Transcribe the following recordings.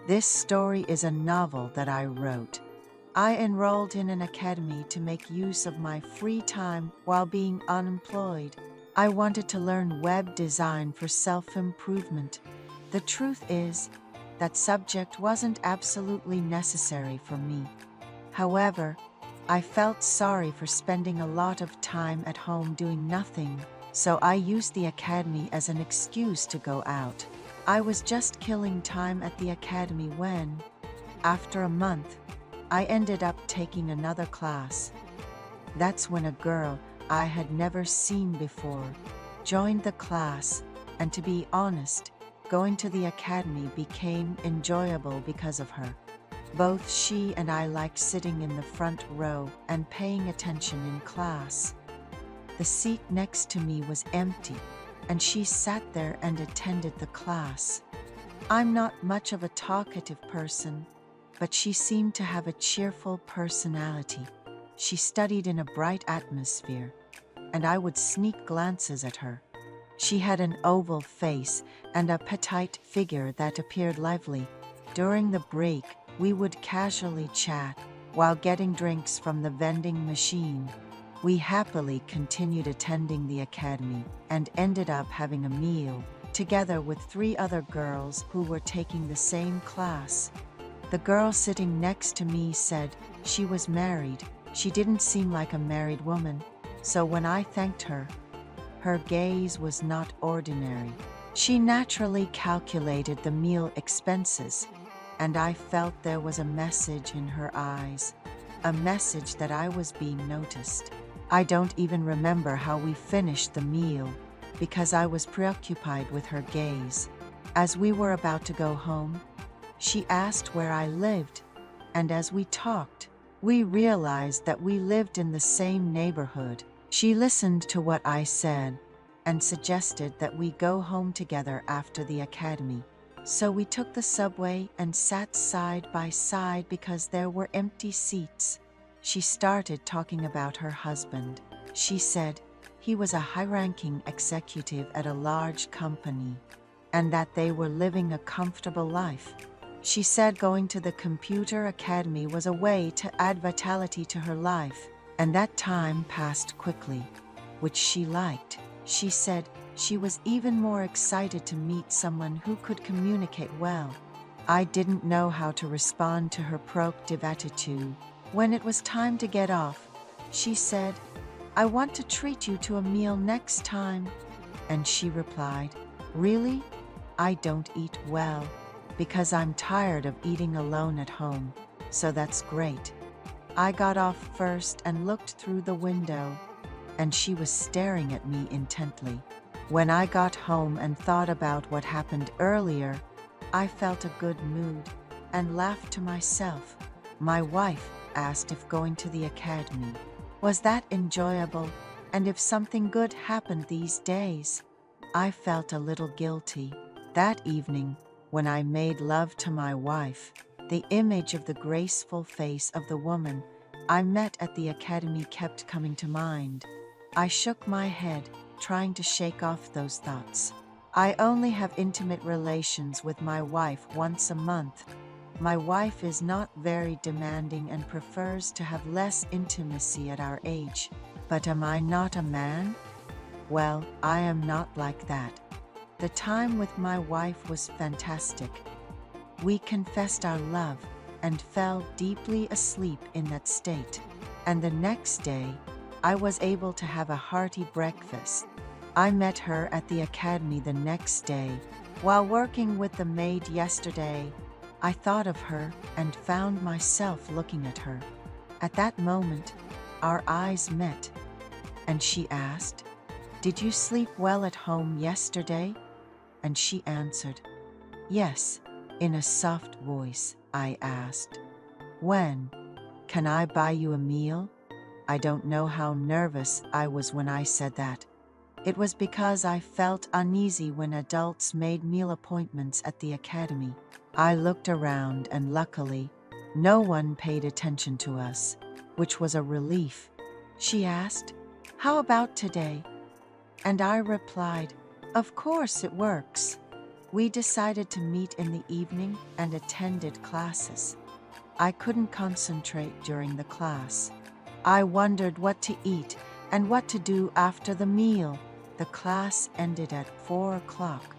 This story is a novel that I wrote. I enrolled in an academy to make use of my free time while being unemployed. I wanted to learn web design for self-improvement. The truth is, that subject wasn't absolutely necessary for me. However, I felt sorry for spending a lot of time at home doing nothing, so I used the academy as an excuse to go out. I was just killing time at the academy when, after a month, I ended up taking another class. That's when a girl I had never seen before joined the class, and to be honest, going to the academy became enjoyable because of her. Both she and I liked sitting in the front row and paying attention in class. The seat next to me was empty, and she sat there and attended the class. I'm not much of a talkative person, but she seemed to have a cheerful personality. She studied in a bright atmosphere, and I would sneak glances at her. She had an oval face and a petite figure that appeared lively. During the break, we would casually chat while getting drinks from the vending machine. We happily continued attending the academy and ended up having a meal together with 3 other girls who were taking the same class. The girl sitting next to me said she was married. She didn't seem like a married woman, so when I thanked her, her gaze was not ordinary. She naturally calculated the meal expenses, and I felt there was a message in her eyes, a message that I was being noticed. I don't even remember how we finished the meal, because I was preoccupied with her gaze. As we were about to go home, she asked where I lived, and as we talked, we realized that we lived in the same neighborhood. She listened to what I said and suggested that we go home together after the academy. So we took the subway and sat side by side because there were empty seats. She started talking about her husband. She said he was a high-ranking executive at a large company and that they were living a comfortable life. She said going to the computer academy was a way to add vitality to her life, and that time passed quickly, which she liked. She said she was even more excited to meet someone who could communicate well. I didn't know how to respond to her proactive attitude. When it was time to get off, she said, "I want to treat you to a meal next time." And she replied, "Really? I don't eat well, because I'm tired of eating alone at home, so that's great." I got off first and looked through the window, and she was staring at me intently. When I got home and thought about what happened earlier, I felt a good mood and laughed to myself. My wife asked if going to the academy was that enjoyable, and if something good happened these days. I felt a little guilty. That evening, when I made love to my wife, the image of the graceful face of the woman I met at the academy kept coming to mind. I shook my head, trying to shake off those thoughts. I only have intimate relations with my wife once a month. My wife is not very demanding and prefers to have less intimacy at our age. But am I not a man? Well, I am not like that. The time with my wife was fantastic. We confessed our love and fell deeply asleep in that state. And the next day, I was able to have a hearty breakfast. I met her at the academy the next day. While working with the maid yesterday, I thought of her and found myself looking at her. At that moment, our eyes met, and she asked, "Did you sleep well at home yesterday?" And she answered, "Yes," in a soft voice. I asked, "When? Can I buy you a meal?" I don't know how nervous I was when I said that. It was because I felt uneasy when adults made meal appointments at the academy. I looked around and luckily, no one paid attention to us, which was a relief. She asked, "How about today?" And I replied, "Of course it works." We decided to meet in the evening and attended classes. I couldn't concentrate during the class. I wondered what to eat and what to do after the meal. The class ended at 4 o'clock,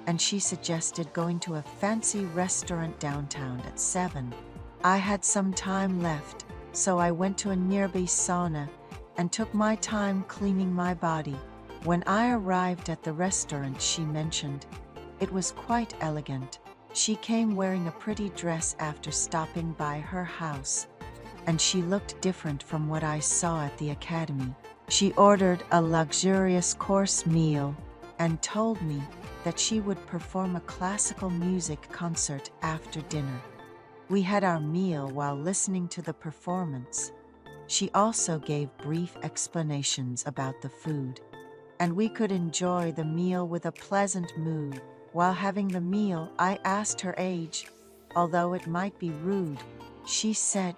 and she suggested going to a fancy restaurant downtown at 7. I had some time left, so I went to a nearby sauna and took my time cleaning my body. When I arrived at the restaurant she mentioned, it was quite elegant. She came wearing a pretty dress after stopping by her house, and she looked different from what I saw at the academy. She ordered a luxurious course meal and told me that she would perform a classical music concert after dinner. We had our meal while listening to the performance. She also gave brief explanations about the food, and we could enjoy the meal with a pleasant mood. While having the meal, I asked her age. Although it might be rude, she said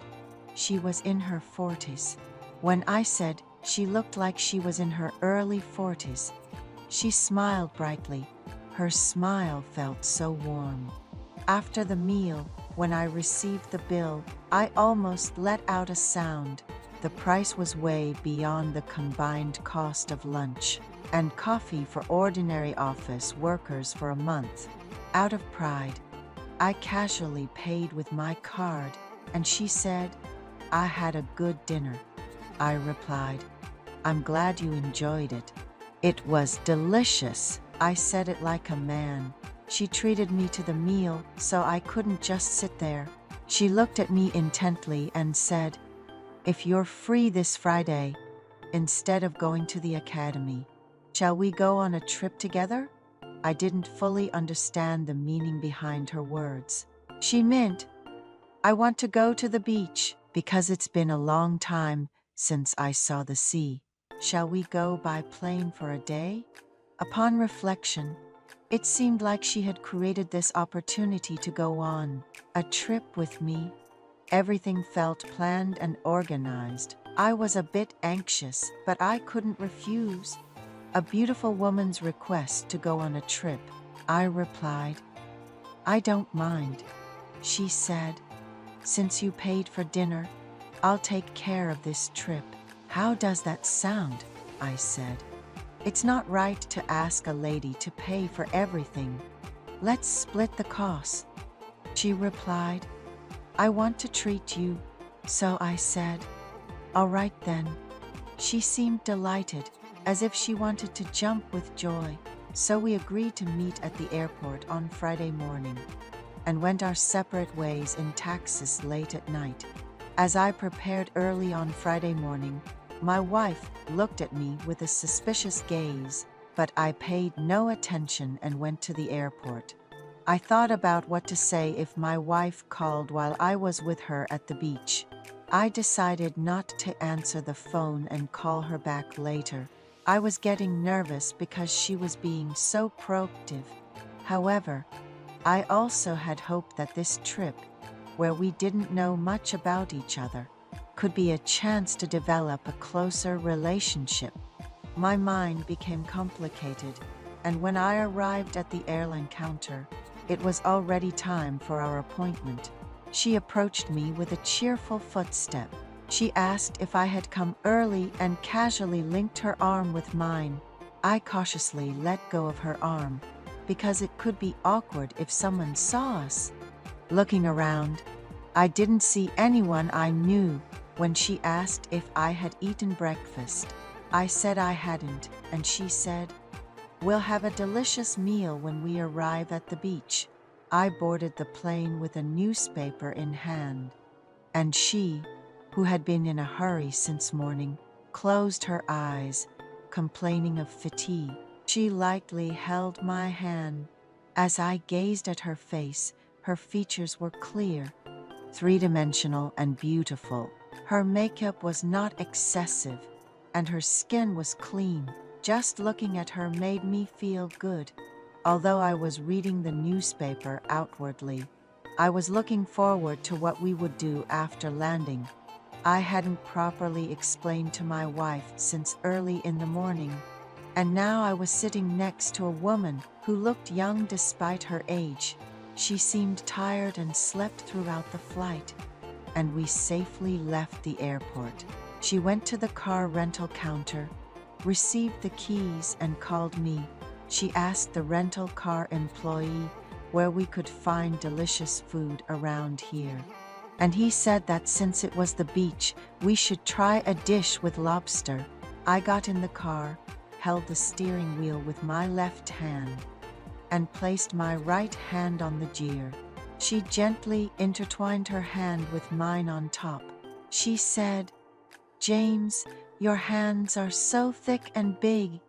she was in her 40s. When I said she looked like she was in her early 40s, she smiled brightly. Her smile felt so warm. After the meal, when I received the bill, I almost let out a sound. The price was way beyond the combined cost of lunch and coffee for ordinary office workers for a month. Out of pride, I casually paid with my card, and she said, "I had a good dinner." I replied, "I'm glad you enjoyed it." "It was delicious." I said it like a man. She treated me to the meal, so I couldn't just sit there. She looked at me intently and said, "If you're free this Friday, instead of going to the academy, shall we go on a trip together?" I didn't fully understand the meaning behind her words. She meant, "I want to go to the beach because it's been a long time since I saw the sea. Shall we go by plane for a day?" Upon reflection, it seemed like she had created this opportunity to go on a trip with me. Everything felt planned and organized. I was a bit anxious, but I couldn't refuse a beautiful woman's request to go on a trip. I replied, "I don't mind." She said, "Since you paid for dinner, I'll take care of this trip." "How does that sound?" I said. "It's not right to ask a lady to pay for everything. Let's split the costs." She replied, "I want to treat you." So I said, "All right then." She seemed delighted, as if she wanted to jump with joy. So we agreed to meet at the airport on Friday morning and went our separate ways in taxis late at night. As I prepared early on Friday morning, my wife looked at me with a suspicious gaze, but I paid no attention and went to the airport. I thought about what to say if my wife called while I was with her at the beach. I decided not to answer the phone and call her back later. I was getting nervous because she was being so proactive. However, I also had hoped that this trip, where we didn't know much about each other, could be a chance to develop a closer relationship. My mind became complicated, and when I arrived at the airline counter, it was already time for our appointment. She approached me with a cheerful footstep. She asked if I had come early and casually linked her arm with mine. I cautiously let go of her arm, because it could be awkward if someone saw us. Looking around, I didn't see anyone I knew. When she asked if I had eaten breakfast, I said I hadn't, and she said, "We'll have a delicious meal when we arrive at the beach." I boarded the plane with a newspaper in hand, and she, who had been in a hurry since morning, closed her eyes, complaining of fatigue. She lightly held my hand. As I gazed at her face, her features were clear, three-dimensional and beautiful. Her makeup was not excessive, and her skin was clean. Just looking at her made me feel good. Although I was reading the newspaper outwardly, I was looking forward to what we would do after landing. I hadn't properly explained to my wife since early in the morning, And now I was sitting next to a woman who looked young despite her age. She seemed tired and slept throughout the flight, and we safely left the airport. She went to the car rental counter, received the keys, and called me. She asked the rental car employee where we could find delicious food around here. And he said that since it was the beach, we should try a dish with lobster. I got in the car, held the steering wheel with my left hand, and placed my right hand on the gear. She gently intertwined her hand with mine on top. She said, "James, your hands are so thick and big."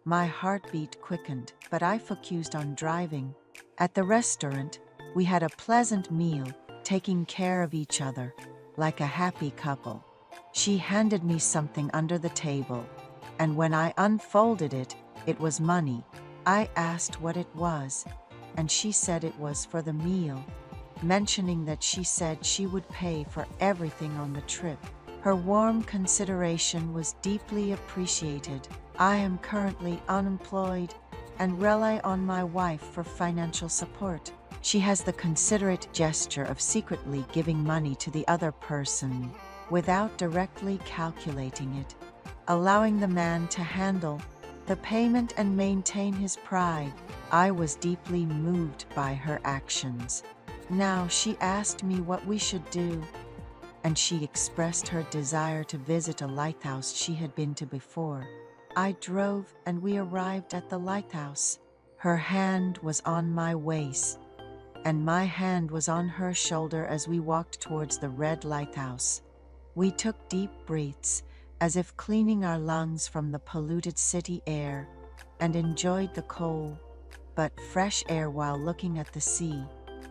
My heartbeat quickened, but I focused on driving. At the restaurant, we had a pleasant meal, taking care of each other, like a happy couple. She handed me something under the table, and when I unfolded it, it was money. I asked what it was, and she said it was for the meal, mentioning that she said she would pay for everything on the trip. Her warm consideration was deeply appreciated. I am currently unemployed and rely on my wife for financial support. She has the considerate gesture of secretly giving money to the other person without directly calculating it, allowing the man to handle the payment and maintain his pride. I was deeply moved by her actions. Now she asked me what we should do, and she expressed her desire to visit a lighthouse she had been to before. I drove and we arrived at the lighthouse. Her hand was on my waist, and my hand was on her shoulder as we walked towards the red lighthouse. We took deep breaths, as if cleaning our lungs from the polluted city air, and enjoyed the cold but fresh air while looking at the sea.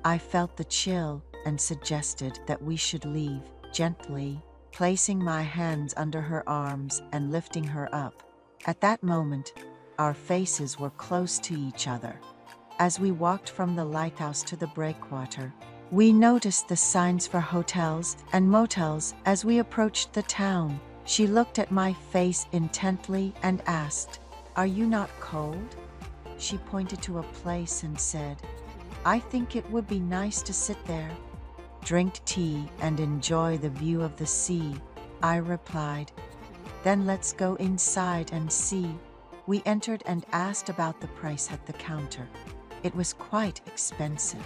I felt the chill and suggested that we should leave, gently placing my hands under her arms and lifting her up. At that moment, our faces were close to each other. As we walked from the lighthouse to the breakwater, we noticed the signs for hotels and motels as we approached the town. She looked at my face intently and asked, "Are you not cold?" She pointed to a place and said, "I think it would be nice to sit there, drink tea, and enjoy the view of the sea." I replied, "Then let's go inside and see." We entered and asked about the price at the counter. It was quite expensive,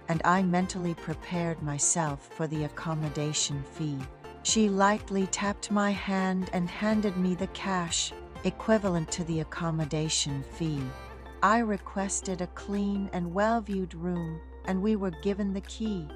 and I mentally prepared myself for the accommodation fee. She lightly tapped my hand and handed me the cash, equivalent to the accommodation fee. I requested a clean and well-viewed room, and we were given the key.